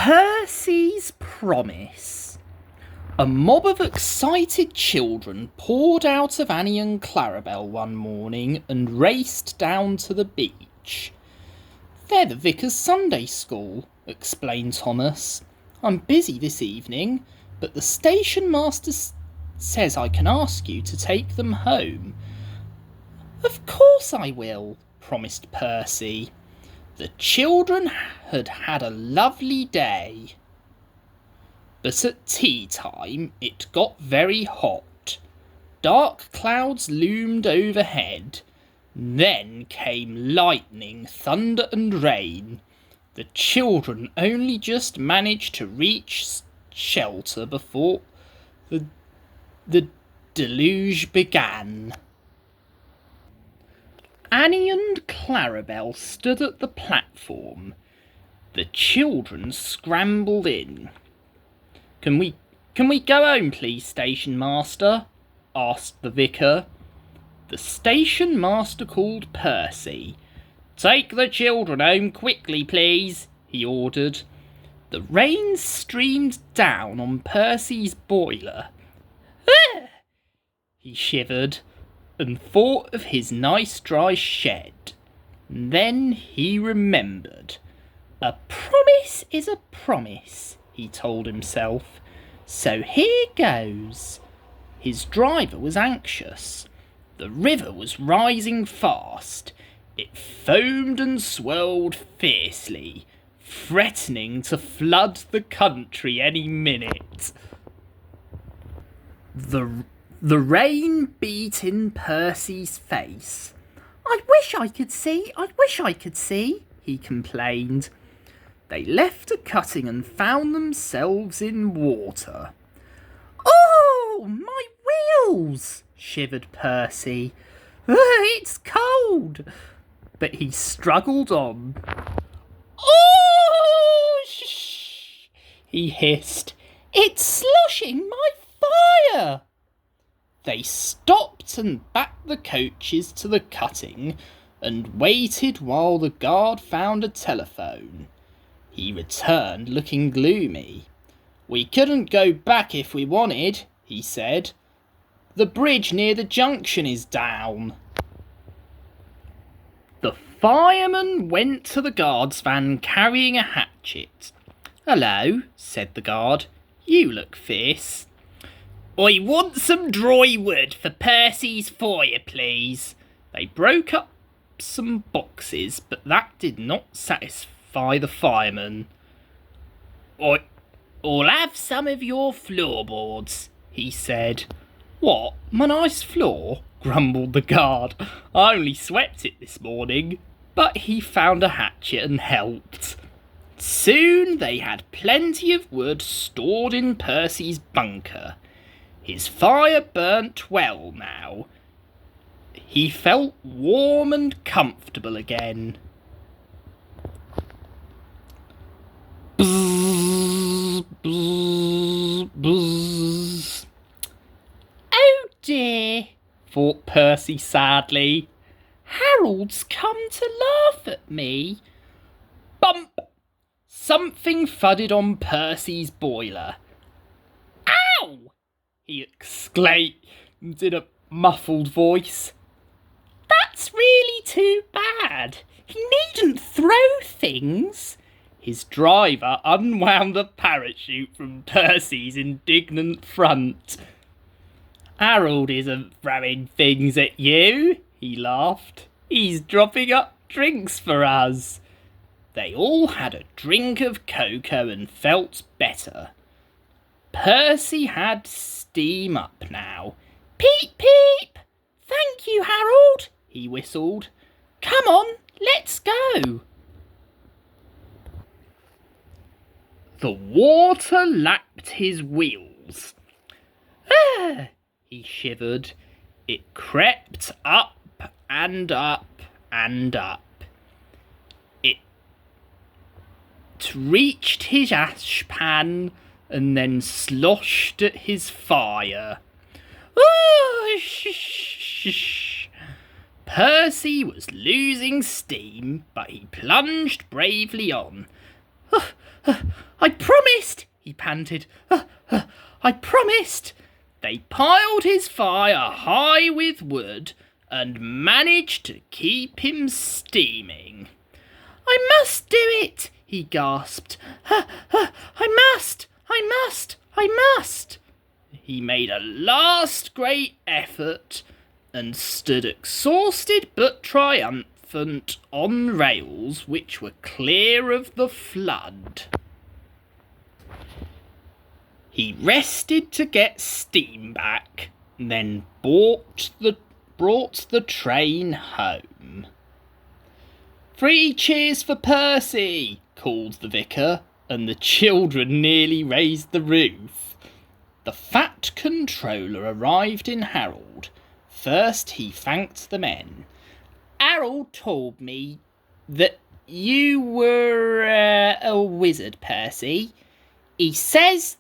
Percy's Promise. A mob of excited children poured out of Annie and Clarabel one morning and raced down to the beach. "They're the Vicar's Sunday School," explained Thomas. "I'm busy this evening, but the station master says I can ask you to take them home." "Of course I will," promised Percy. The children had had a lovely day. But at tea time it got very hot. Dark clouds loomed overhead. Then came lightning, thunder and rain. The children only just managed to reach shelter before the deluge began. Annie and Clarabel stood at the platform. The children scrambled in. Can we go home, please, station master?" asked the vicar. The station master called Percy. "Take the children home quickly, please," he ordered. The rain streamed down on Percy's boiler. "Ah!" He shivered and thought of his nice dry shed. Then he remembered. "A promise is a promise," he told himself. "So here goes." His driver was anxious. The river was rising fast. It foamed and swirled fiercely, threatening to flood the country any minute. The rain beat in Percy's face. I wish I could see," he complained. They left a cutting and found themselves in water. "Oh, my wheels!" shivered Percy. "It's cold." But he struggled on. "Oh, shh!" he hissed. "It's sloshing my fire!" They stopped and backed the coaches to the cutting and waited while the guard found a telephone. He returned looking gloomy. "We couldn't go back if we wanted," he said. "The bridge near the junction is down." The fireman went to the guard's van carrying a hatchet. "Hello," said the guard. "You look fierce." "I want some dry wood for Percy's fire, please." They broke up some boxes, but that did not satisfy the fireman. "I'll have some of your floorboards," he said. "What, my nice floor?" grumbled the guard. "I only swept it this morning." But he found a hatchet and helped. Soon they had plenty of wood stored in Percy's bunker. His fire burnt well now. He felt warm and comfortable again. Buzz, buzz, buzz. "Oh dear," thought Percy sadly. "Harold's come to laugh at me." Bump! Something thudded on Percy's boiler. "Ow!" he exclaimed in a muffled voice. "That's really too bad. He needn't throw things." His driver unwound a parachute from Percy's indignant front. "Harold isn't throwing things at you," he laughed. "He's dropping up drinks for us." They all had a drink of cocoa and felt better. Percy had steam up now. "Peep, peep! Thank you, Harold," he whistled. "Come on, let's go." The water lapped his wheels. "Ah!" he shivered. It crept up and up and up. It reached his ashpan and then sloshed at his fire. "Oh, shh!" Percy was losing steam, but he plunged bravely on. I promised, he panted. I promised. They piled his fire high with wood and managed to keep him steaming. I must do it, he gasped. I must! He made a last great effort and stood exhausted but triumphant on rails which were clear of the flood. He rested to get steam back, then brought the train home. 3 cheers for Percy, called the vicar, and the children nearly raised the roof. The fat controller arrived in Harold. First he thanked the men. Harold told me that you were a wizard, Percy. He says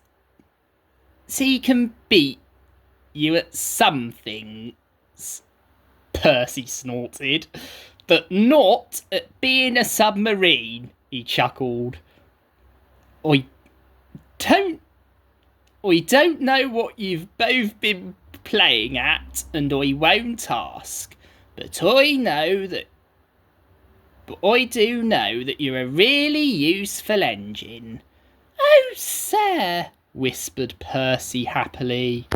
he can beat you at some things, Percy snorted, but not at being a submarine, he chuckled. I don't know what you've both been playing at, and I won't ask, but I do know that you're a really useful engine. Oh, sir, whispered Percy happily.